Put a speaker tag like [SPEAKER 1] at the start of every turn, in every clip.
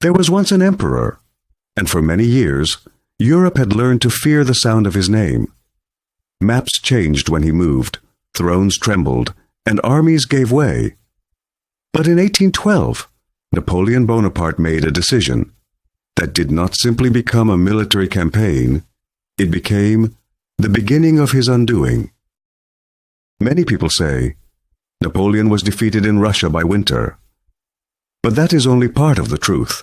[SPEAKER 1] There was once an emperor, and for many years, Europe had learned to fear the sound of his name. Maps changed when he moved, thrones trembled, and armies gave way. But in 1812, Napoleon Bonaparte made a decision that did not simply become a military campaign, it became the beginning of his undoing. Many people say Napoleon was defeated in Russia by winter. But that is only part of the truth.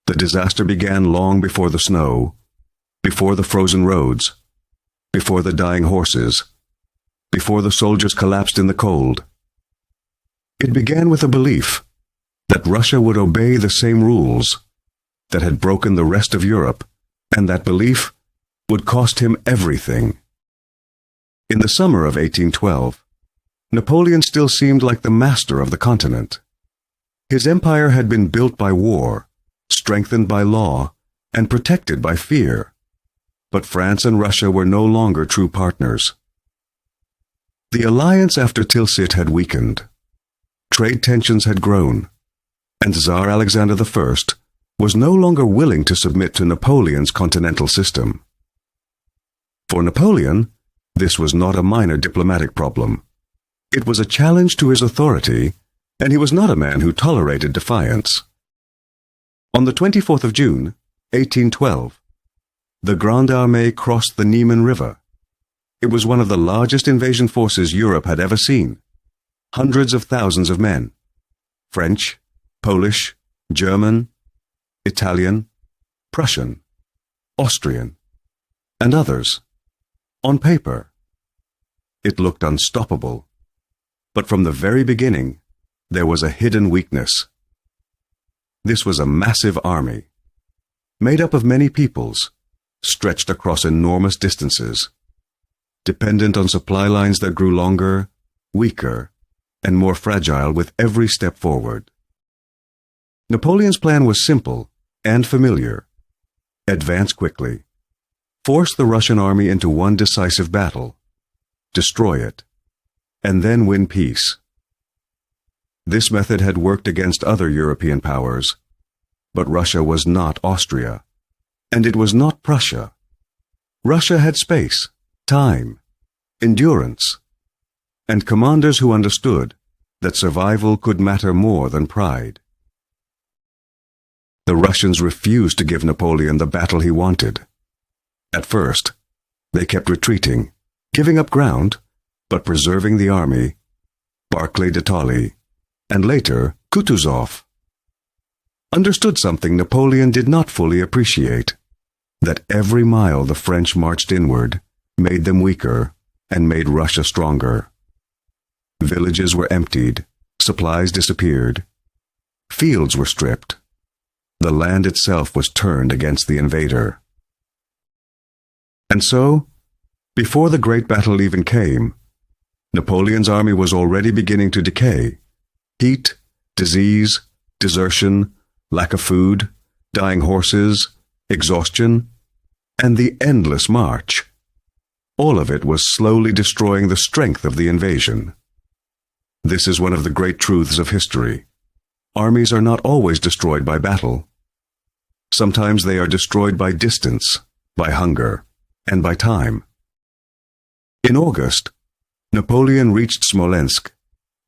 [SPEAKER 1] The disaster began long before the snow, before the frozen roads, before the dying horses, before the soldiers collapsed in the cold. It began with a belief that Russia would obey the same rules that had broken the rest of Europe, and that belief would cost him everything. In the summer of 1812, Napoleon still seemed like the master of the continent. His empire had been built by war, strengthened by law, and protected by fear. But France and Russia were no longer true partners. The alliance after Tilsit had weakened. Trade tensions had grown, and Tsar Alexander I was no longer willing to submit to Napoleon's continental system. For Napoleon, this was not a minor diplomatic problem. It was a challenge to his authority, and he was not a man who tolerated defiance. On the 24th of June, 1812, the Grande Armée crossed the Niemen River. It was one of the largest invasion forces Europe had ever seen. Hundreds of thousands of men, French, Polish, German, Italian, Prussian, Austrian, and others. On paper, it looked unstoppable. But from the very beginning, there was a hidden weakness. This was a massive army, made up of many peoples, stretched across enormous distances, dependent on supply lines that grew longer, weaker, and more fragile with every step forward. Napoleon's plan was simple and familiar. Advance quickly, force the Russian army into one decisive battle, destroy it, and then win peace. This method had worked against other European powers, but Russia was not Austria, and it was not Prussia. Russia had space, time, endurance, and commanders who understood that survival could matter more than pride. The Russians refused to give Napoleon the battle he wanted. At first, they kept retreating, giving up ground, but preserving the army, Barclay de Tolly, and later Kutuzov, understood something Napoleon did not fully appreciate, that every mile the French marched inward made them weaker and made Russia stronger. Villages were emptied, supplies disappeared, fields were stripped. The land itself was turned against the invader. And so, before the great battle even came, Napoleon's army was already beginning to decay. Heat, disease, desertion, lack of food, dying horses, exhaustion, and the endless march. All of it was slowly destroying the strength of the invasion. This is one of the great truths of history. Armies are not always destroyed by battle. Sometimes they are destroyed by distance, by hunger, and by time. In August, Napoleon reached Smolensk.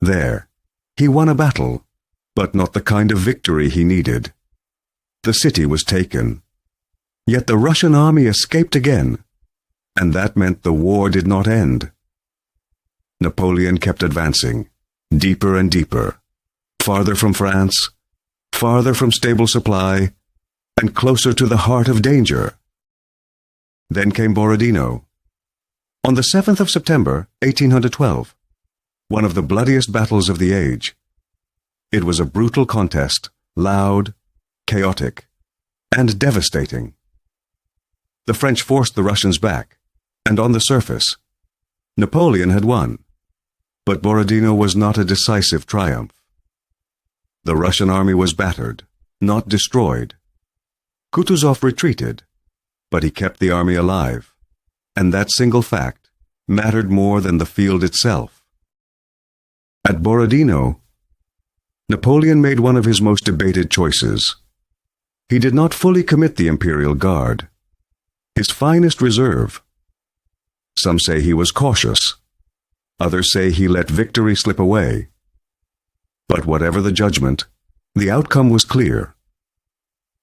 [SPEAKER 1] There, he won a battle, but not the kind of victory he needed. The city was taken. Yet the Russian army escaped again, and that meant the war did not end. Napoleon kept advancing, deeper and deeper, farther from France, farther from stable supply, and closer to the heart of danger. Then came Borodino. On the 7th of September, 1812, one of the bloodiest battles of the age. It was a brutal contest, loud, chaotic, and devastating. The French forced the Russians back, and on the surface, Napoleon had won. But Borodino was not a decisive triumph. The Russian army was battered, not destroyed. Kutuzov retreated, but he kept the army alive, and that single fact mattered more than the field itself. At Borodino, Napoleon made one of his most debated choices. He did not fully commit the Imperial Guard, his finest reserve. Some say he was cautious. Others say he let victory slip away. But whatever the judgment, the outcome was clear.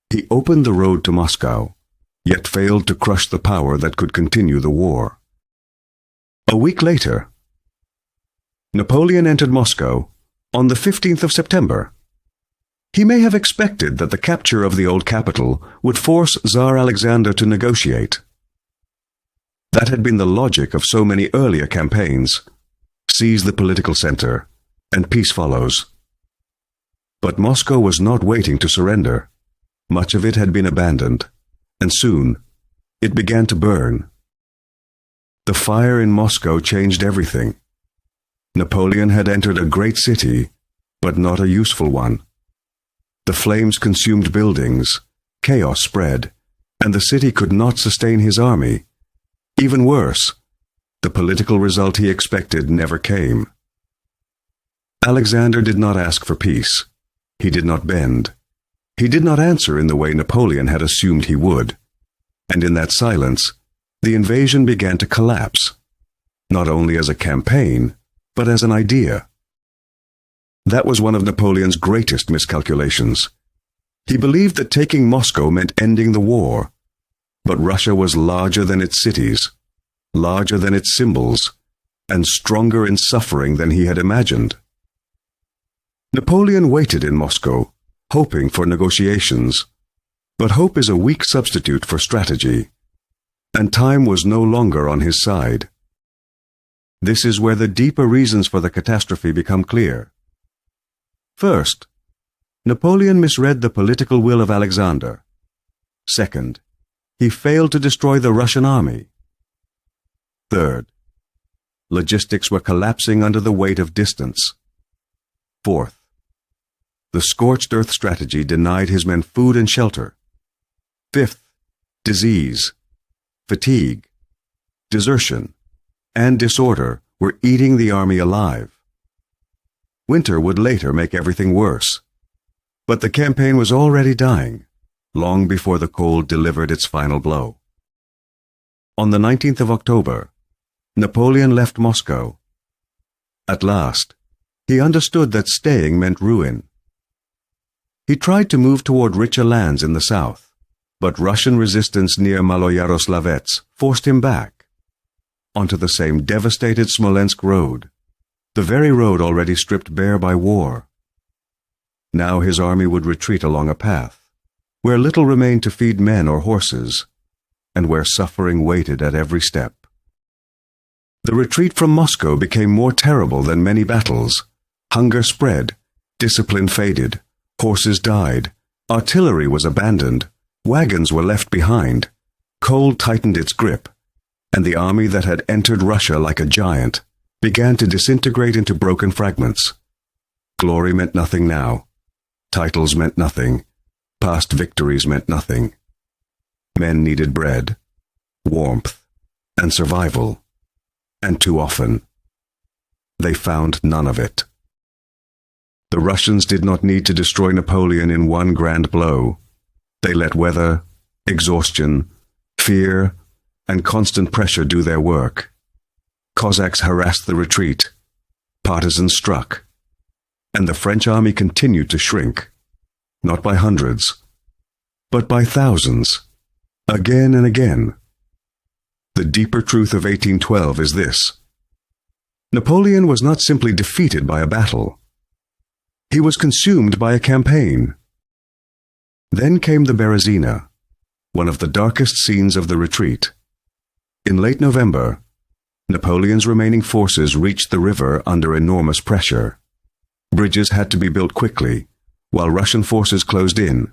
[SPEAKER 1] He opened the road to Moscow, yet failed to crush the power that could continue the war. A week later, Napoleon entered Moscow on the 15th of September. He may have expected that the capture of the old capital would force Tsar Alexander to negotiate. That had been the logic of so many earlier campaigns: seize the political center, and peace follows. But Moscow was not waiting to surrender. Much of it had been abandoned, and soon it began to burn. The fire in Moscow changed everything. Napoleon had entered a great city, but not a useful one. The flames consumed buildings, chaos spread, and the city could not sustain his army. Even worse, the political result he expected never came. Alexander did not ask for peace. He did not bend. He did not answer in the way Napoleon had assumed he would. And in that silence, the invasion began to collapse, not only as a campaign, but as an idea. That was one of Napoleon's greatest miscalculations. He believed that taking Moscow meant ending the war, but Russia was larger than its cities, larger than its symbols, and stronger in suffering than he had imagined. Napoleon waited in Moscow, hoping for negotiations, but hope is a weak substitute for strategy, and time was no longer on his side. This is where the deeper reasons for the catastrophe become clear. First, Napoleon misread the political will of Alexander. Second, he failed to destroy the Russian army. Third, logistics were collapsing under the weight of distance. Fourth, the scorched earth strategy denied his men food and shelter. Fifth, disease, fatigue, desertion, and disorder were eating the army alive. Winter would later make everything worse, but the campaign was already dying, long before the cold delivered its final blow. On the 19th of October, Napoleon left Moscow. At last, he understood that staying meant ruin. He tried to move toward richer lands in the south, but Russian resistance near Maloyaroslavets forced him back, onto the same devastated Smolensk road, the very road already stripped bare by war. Now his army would retreat along a path, where little remained to feed men or horses, and where suffering waited at every step. The retreat from Moscow became more terrible than many battles. Hunger spread, discipline faded, horses died, artillery was abandoned, wagons were left behind, cold tightened its grip, and the army that had entered Russia like a giant began to disintegrate into broken fragments. Glory meant nothing now. Titles meant nothing. Past victories meant nothing. Men needed bread, warmth, and survival, and too often, they found none of it. The Russians did not need to destroy Napoleon in one grand blow. They let weather, exhaustion, fear, and constant pressure do their work. Cossacks harassed the retreat, partisans struck, and the French army continued to shrink, not by hundreds, but by thousands, again and again. The deeper truth of 1812 is this: Napoleon was not simply defeated by a battle. He was consumed by a campaign. Then came the Berezina, one of the darkest scenes of the retreat. In late November, Napoleon's remaining forces reached the river under enormous pressure. Bridges had to be built quickly, while Russian forces closed in.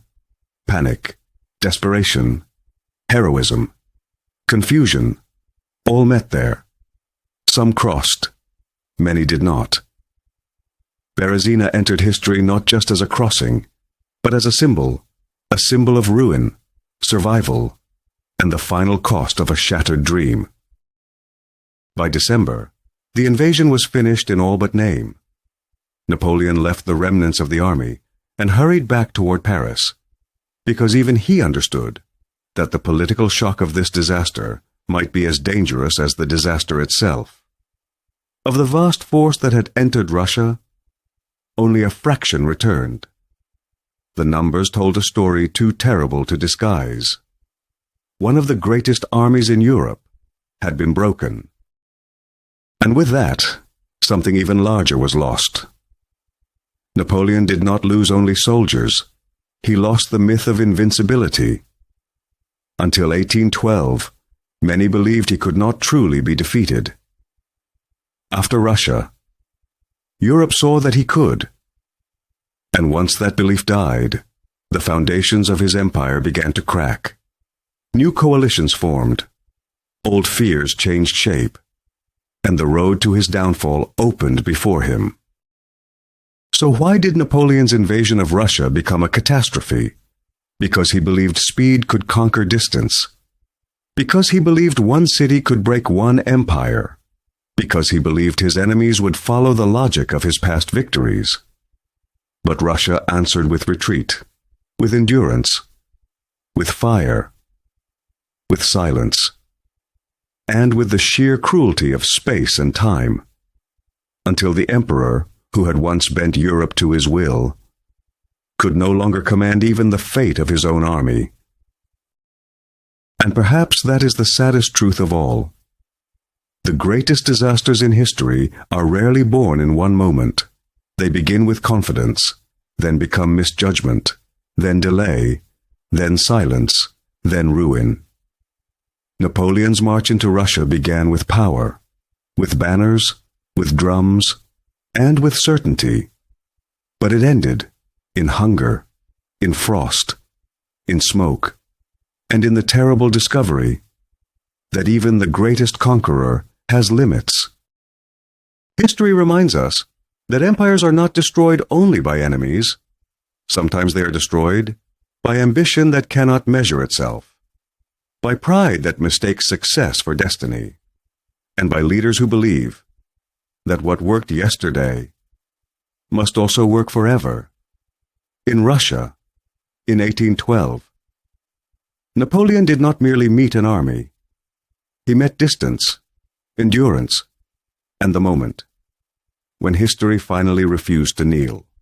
[SPEAKER 1] Panic, desperation, heroism, confusion, all met there. Some crossed, many did not. Berezina entered history not just as a crossing, but as a symbol of ruin, survival, and the final cost of a shattered dream. By December, the invasion was finished in all but name. Napoleon left the remnants of the army and hurried back toward Paris. because even he understood that the political shock of this disaster might be as dangerous as the disaster itself. Of the vast force that had entered Russia, only a fraction returned. The numbers told a story too terrible to disguise. One of the greatest armies in Europe had been broken. And with that, something even larger was lost. Napoleon did not lose only soldiers. He lost the myth of invincibility. Until 1812, many believed he could not truly be defeated. After Russia, Europe saw that he could. And once that belief died, the foundations of his empire began to crack. New coalitions formed. Old fears changed shape, and the road to his downfall opened before him. So why did Napoleon's invasion of Russia become a catastrophe? Because he believed speed could conquer distance. Because he believed one city could break one empire. Because he believed his enemies would follow the logic of his past victories. But Russia answered with retreat, with endurance, with fire, with silence, and with the sheer cruelty of space and time, until the emperor, who had once bent Europe to his will, could no longer command even the fate of his own army. And perhaps that is the saddest truth of all. The greatest disasters in history are rarely born in one moment. They begin with confidence, then become misjudgment, then delay, then silence, then ruin. Napoleon's march into Russia began with power, with banners, with drums, and with certainty. But it ended in hunger, in frost, in smoke, and in the terrible discovery that even the greatest conqueror has limits. History reminds us that empires are not destroyed only by enemies. Sometimes they are destroyed by ambition that cannot measure itself, by pride that mistakes success for destiny, and by leaders who believe that what worked yesterday must also work forever. In Russia, in 1812, Napoleon did not merely meet an army. He met distance, endurance, and the moment when history finally refused to kneel.